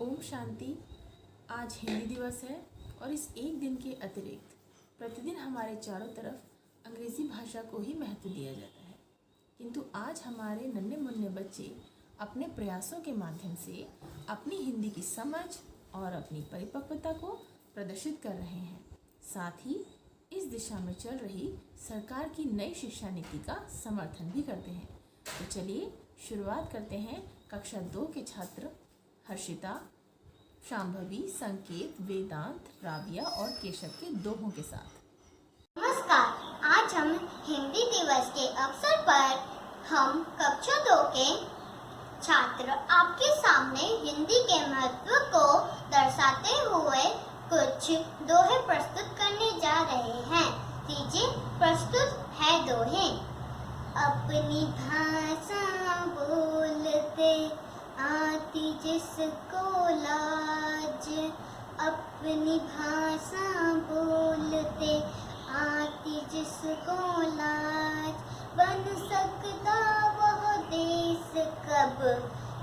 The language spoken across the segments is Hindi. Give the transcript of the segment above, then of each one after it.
ओम शांति। आज हिंदी दिवस है और इस एक दिन के अतिरिक्त प्रतिदिन हमारे चारों तरफ अंग्रेज़ी भाषा को ही महत्व दिया जाता है, किंतु आज हमारे नन्हे मुन्ने बच्चे अपने प्रयासों के माध्यम से अपनी हिंदी की समझ और अपनी परिपक्वता को प्रदर्शित कर रहे हैं। साथ ही इस दिशा में चल रही सरकार की नई शिक्षा नीति का समर्थन भी करते हैं। तो चलिए शुरुआत करते हैं कक्षा 2 के छात्र हर्षिता, शांभवी, संकेत, वेदांत, राविया और केशव के दोहों के साथ। नमस्कार, आज हम हिंदी दिवस के अवसर पर हम कक्षा 2 के छात्र आपके सामने हिंदी के महत्व को दर्शाते हुए कुछ दोहे प्रस्तुत करने जा रहे हैं। लीजिए, प्रस्तुत है दोहे। अपनी भाषा बोलते आती जिसको लाज, अपनी भाषा बोलते आती जिसको लाज, बन सकता वह देश कब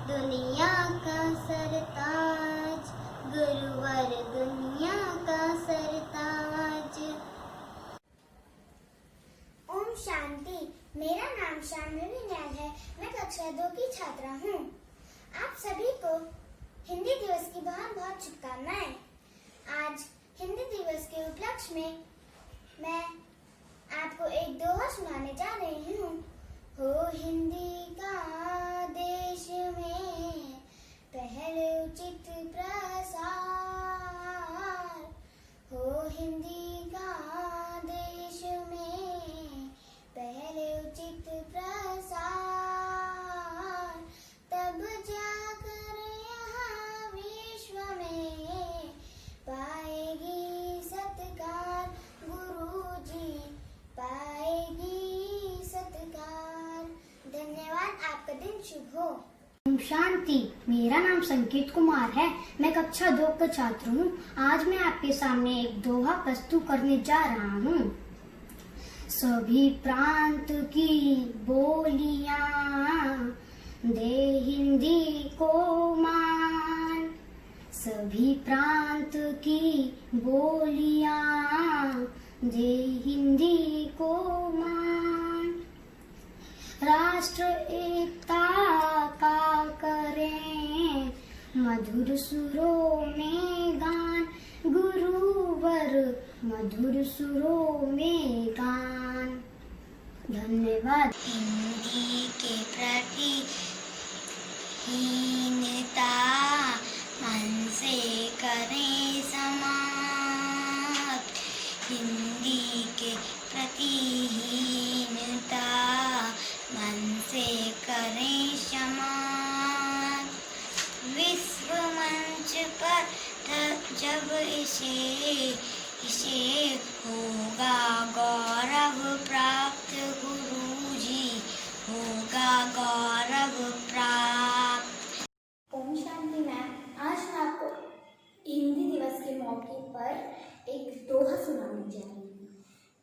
दुनिया का सरताज, गुरुवर दुनिया का सरताज। ओम शांति। मेरा नाम शांभवी नैल है। मैं कक्षा 2 की छात्रा हूँ। आप सभी को हिंदी दिवस की बहुत बहुत शुभकामनाएं। आज हिंदी दिवस के उपलक्ष्य में मैं आपको एक दोहा सुनाने जा रही हूँ। हो हिंदी का देश में पहले उचित प्रसार, हो हिंदी का देश में पहले उचित प्रसार, तब जाकर यहाँ विश्व में पाएगी सत्कार, गुरुजी पाएगी सत्कार। धन्यवाद, आपका दिन शुभ हो। ओम शांति। मेरा नाम संकेत कुमार है। मैं कक्षा 2 का छात्र हूँ। आज मैं आपके सामने एक दोहा प्रस्तुत करने जा रहा हूँ। सभी प्रांत की बोलियां दे हिंदी को मान, सभी प्रांत की बोलियां दे हिंदी को मान, राष्ट्र एकता का करें मधुर सुरों में गान, गुरुवर मधुर सुरों में गान। धन्यवाद। हिंदी के प्रति हीनता मन से करें समाप्त, हिंदी के प्रति हीनता मन से करें समाप्त, विश्व मंच पर जब इसे होगा गौरव प्राप्त, गुरुजी होगा गौरव प्राप्त। ओम शांति मैम। आज मैं आपको हिंदी दिवस के मौके पर एक दोहा सुनाने जा रही हूँ।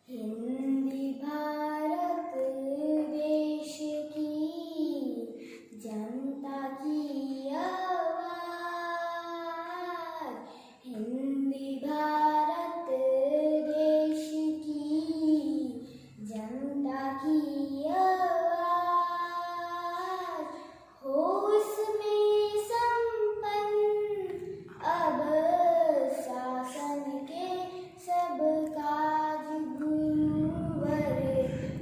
हिंदी भारत देश की जनता की आवाज, हिंदी भारत देश की जनता की आवाज, हो इसमें संपन्न अब शासन के सब काज, गुरुवर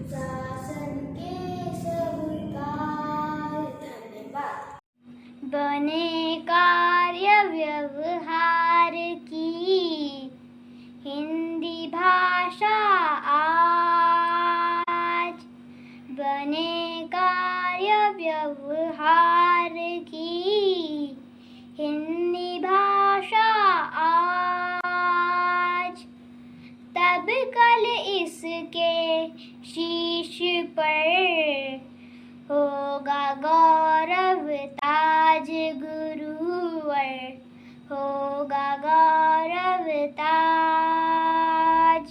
शासन के सब काज। धन्यवाद। बने कार्य व्यवहार की हिंदी भाषा आज, बने कार्य व्यवहार की हिंदी भाषा आज, तब कल इसके शीश पर होगा गौरव ताज, गुरुवर होगा गौरव ताज।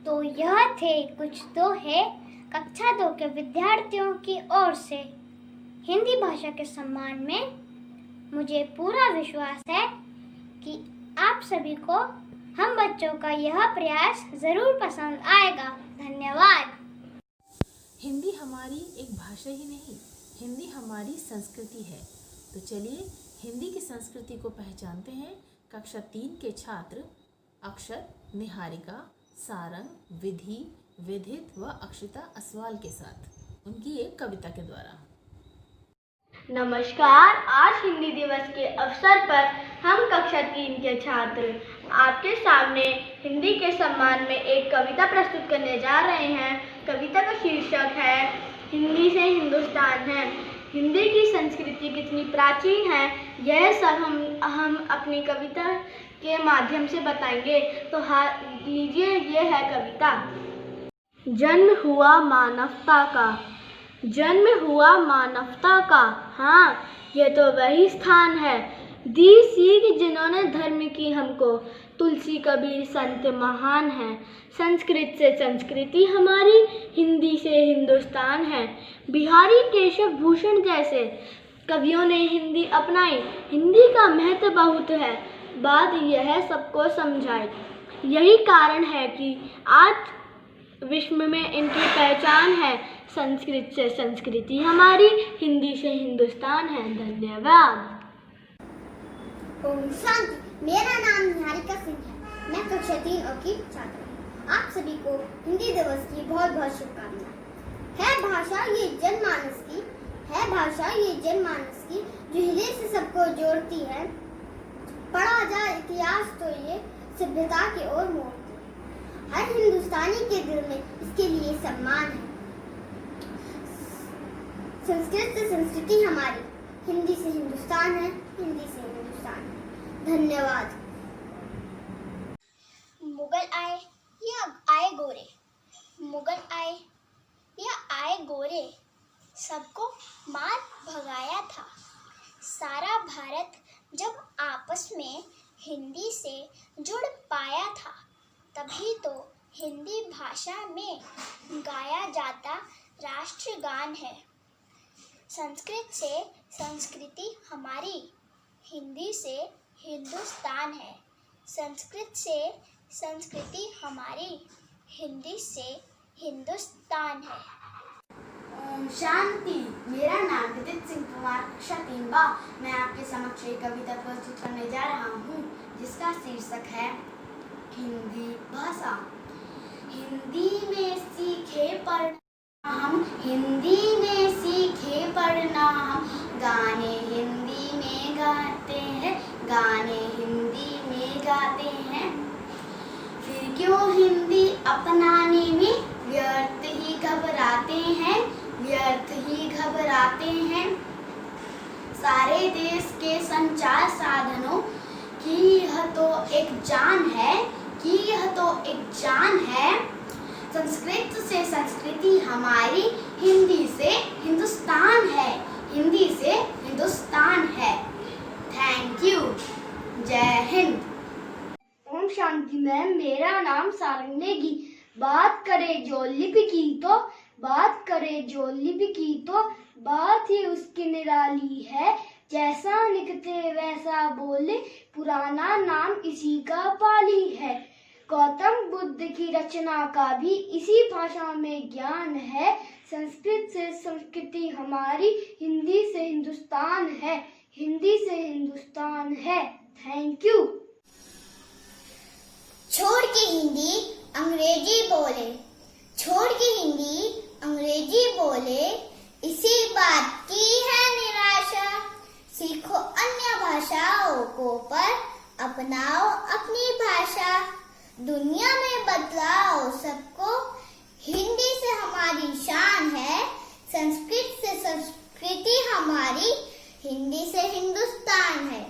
तो यह थे कुछ दोहे कक्षा 2 के विद्यार्थियों की ओर से हिंदी भाषा के सम्मान में। मुझे पूरा विश्वास है कि आप सभी को हम बच्चों का यह प्रयास जरूर पसंद आएगा। धन्यवाद। हिंदी हमारी एक भाषा ही नहीं, हिंदी हमारी संस्कृति है। तो चलिए हिंदी की संस्कृति को पहचानते हैं कक्षा 3 के छात्र अक्षत, निहारिका, सारंग, विधि, विदित व अक्षिता असवाल के साथ उनकी एक कविता के द्वारा। नमस्कार। आज हिंदी दिवस के अवसर पर हम कक्षा 3 के छात्र आपके सामने हिंदी के सम्मान में एक कविता प्रस्तुत करने जा रहे हैं। कविता का शीर्षक है हिंदी से हिंदुस्तान है। हिंदी की संस्कृति कितनी प्राचीन है, यह सब हम अपनी कविता के माध्यम से बताएंगे। तो लीजिए, ये है कविता। जन्म हुआ मानवता का, जन्म हुआ मानवता का, हाँ ये तो वही स्थान है। दी सीख जिन्होंने धर्म की हमको, तुलसी कबीर संत महान है। संस्कृत से संस्कृति हमारी, हिंदी से हिंदुस्तान है। बिहारी केशव भूषण जैसे कवियों ने हिंदी अपनाई। हिंदी का महत्व बहुत है, बात यह सबको समझाई। यही कारण है कि आज विश्व में इनकी पहचान है। संस्कृत से संस्कृति हमारी, हिंदी से हिंदुस्तान है। धन्यवाद। ओम शांति। मेरा नाम निहारिका सिंह है। मैं कक्षा 3 की छात्रा हूँ। आप सभी को हिंदी दिवस की बहुत बहुत शुभकामनाएं। है भाषा ये जनमानस की, है भाषा ये जनमानस की, जो हृदय से सबको जोड़ती है। पढ़ा जाए इतिहास तो ये सभ्यता की ओर मोड़ती है। हर हिंदुस्तानी के दिल में इसके लिए सम्मान है। संस्कृत से संस्कृति हमारी, हिंदी से हिंदुस्तान है, हिंदी से हिंदुस्तान है। धन्यवाद। मुगल आए या आए गोरे, मुगल आए या आए गोरे, सबको मार भगाया था। सारा भारत जब आपस में हिंदी से जुड़ पाया था, तभी तो हिंदी भाषा में गाया जाता राष्ट्रगान है। संस्कृत से संस्कृति हमारी, हिंदी से हिंदुस्तान है। संस्कृत से संस्कृति हमारी, हिंदी से हिंदुस्तान है। ओम शांति। मेरा नाम विदित सिंह कुमार, कक्षा 3 बा। मैं आपके समक्ष एक कविता प्रस्तुत करने जा रहा हूँ, जिसका शीर्षक है हिंदी भाषा। हिंदी में सीखे पढ़ना हम, हिंदी में सीखे पढ़ना हम, गाने हिंदी में गाते हैं, गाने हिंदी में गाते हैं। फिर क्यों हिंदी अपनाने में व्यर्थ ही घबराते हैं, व्यर्थ ही घबराते हैं। सारे देश के संचार साधनों की यह तो एक जान है, कि यह तो एक जान है। संस्कृत से संस्कृति हमारी, हिंदी से हिंदुस्तान है, हिंदी से हिंदुस्तान है। Thank you. जय हिंद। ओम शांति मैम। मेरा नाम सारंग नेगी। बात करें जो लिपि की तो, बात करें जो लिपि की तो, बात ही उसकी निराली है। जैसा लिखते वैसा बोले, पुराना नाम इसी का पाली है। गौतम बुद्ध की रचना का भी इसी भाषा में ज्ञान है। संस्कृत से संस्कृति हमारी, हिंदी से हिंदुस्तान है, हिंदी से हिंदुस्तान है। Thank you. छोड़ के हिंदी अंग्रेजी बोले, छोड़ के हिंदी अंग्रेजी बोले, इसी बात की है निराशा। सीखो अन्य भाषाओं को, पर अपनाओ अपनी भाषा। दुनिया में बदलाओ सबको, हिंदी से हमारी शान है। संस्कृत से संस्कृति हमारी, हिंदी से हिंदुस्तान है,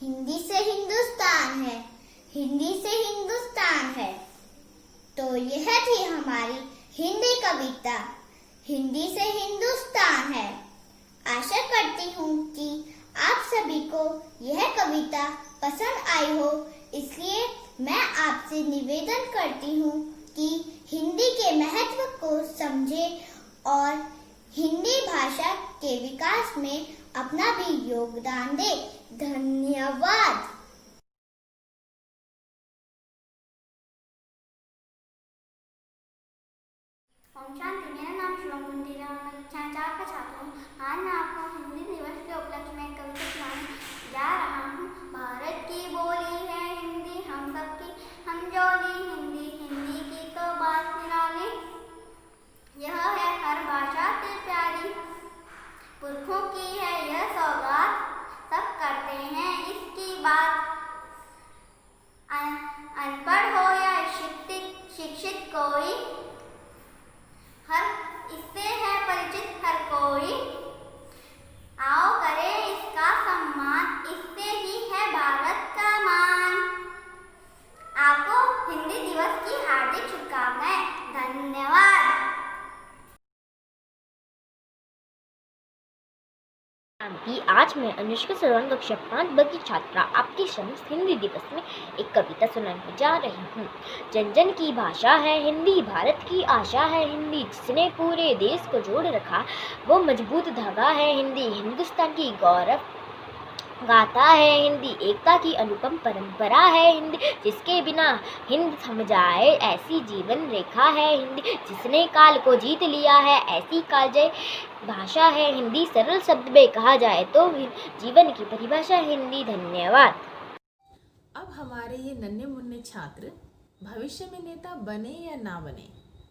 हिंदी से हिंदुस्तान है, हिंदी से हिंदुस्तान है। तो यह थी हमारी हिंदी कविता, हिंदी से हिंदुस्तान है। आशा करती हूँ कि आप सभी को यह कविता पसंद आई हो, इसलिए मैं आपसे निवेदन करती हूँ कि हिंदी के महत्व को समझें और हिंदी भाषा के विकास में अपना भी योगदान दे। धन्यवाद। ओम शांति। मेरा नाम शिवम कुंती है और मैं कक्षा 4 का छात्र हूँ। आज मैं आपको हिंदी दिवस के उपलक्ष्य में एक कविता सुनाने जा रहा हूँ। भारत की बोली है हिंदी, हम सबकी हमजोली हिंदी, हिंदी की तो बात निराली। यह है हर भाषा से प्यारी, पुरखों की है यह सौगात, सब करते हैं इसकी बात। अनपढ़ हो या शिक्षित कोई, हर इससे है परिचित हर कोई। आओ करे इसका सम्मान, इससे ही है भारत का मान। आपको हिंदी दिवस की हार्दिक शुभकामनाएं। धन्यवाद। शांति। आज मैं अनुष्का सरवन कक्षा 5 की छात्रा आपके समक्ष हिंदी दिवस में एक कविता सुनाने जा रही हूँ। जन जन की भाषा है हिंदी, भारत की आशा है हिंदी, जिसने पूरे देश को जोड़ रखा वो मजबूत धागा है हिंदी। हिंदुस्तान की गौरव गाथा है हिंदी, एकता की अनुपम परंपरा है हिंदी, जिसके बिना हिंद थम जाए ऐसी जीवन रेखा है हिंदी, जिसने काल को जीत लिया है ऐसी कालजयी भाषा है हिंदी। सरल शब्द में कहा जाए तो जीवन की परिभाषा हिंदी। धन्यवाद। अब हमारे ये नन्हे मुन्ने छात्र भविष्य में नेता बने या ना बने,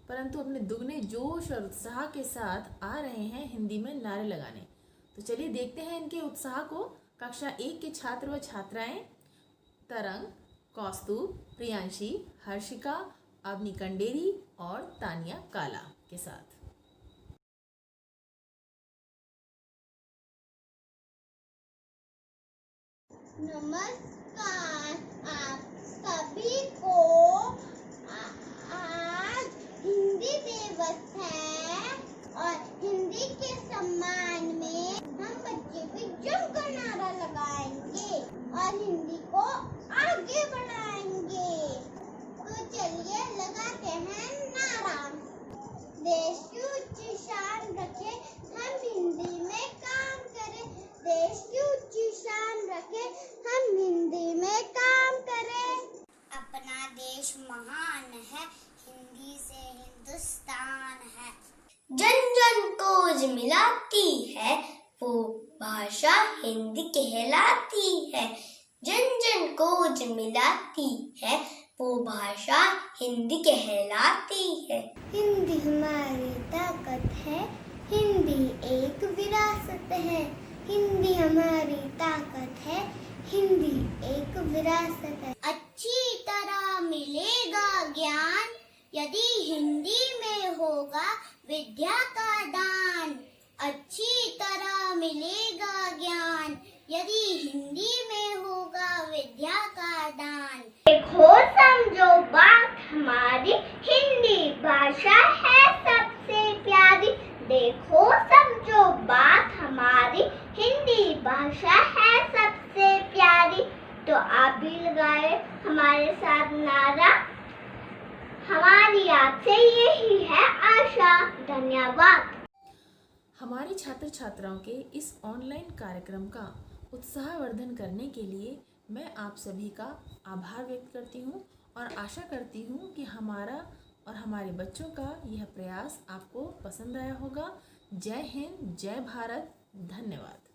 परंतु अपने दुगने जोश और उत्साह के साथ आ रहे हैं हिंदी में नारे लगाने। तो चलिए देखते हैं इनके उत्साह को। कक्षा 1 के छात्र व छात्राएं तरंग, कौस्तुभ, प्रियांशी, हर्षिका, अवनी कंडेरी और तानिया काला के साथ। नमस्कार आप सभी को। आज हिंदी दिवस है और हिंदी के सम्मान में हम बच्चे भी जमकर नारा लगाएंगे और हिंदी को आगे बढ़ाएंगे। तो चलिए लगाते हैं नारा। देश की उच्च शान रखे, हम हिंदी में काम करें। देश की उच्च शान रखे, हम हिंदी में काम करें। अपना देश महान है, हिंदी से हिंदुस्तान है। जन जन को जो मिलाती है वो भाषा हिंदी कहलाती है। जन जन को जो मिलाती है वो भाषा हिंदी कहलाती है। हिंदी हमारी ताकत है, हिंदी एक विरासत है। हिंदी हमारी ताकत है, हिंदी एक विरासत है। अच्छी तरह मिलेगा ज्ञान, यदि हिंदी में होगा विद्या का दान। अच्छी तरह मिलेगा ज्ञान, यदि हिंदी में होगा विद्या का दान। देखो समझो बात हमारी, हिंदी भाषा है सबसे प्यारी। देखो समझो बात हमारी, हिंदी भाषा है सबसे प्यारी। तो आप भी लगाए हमारे साथ नारा, हमारी आपसे यही है आशा। धन्यवाद। हमारे छात्र छात्राओं के इस ऑनलाइन कार्यक्रम का उत्साहवर्धन करने के लिए मैं आप सभी का आभार व्यक्त करती हूँ और आशा करती हूँ कि हमारा और हमारे बच्चों का यह प्रयास आपको पसंद आया होगा। जय हिंद, जय भारत, धन्यवाद।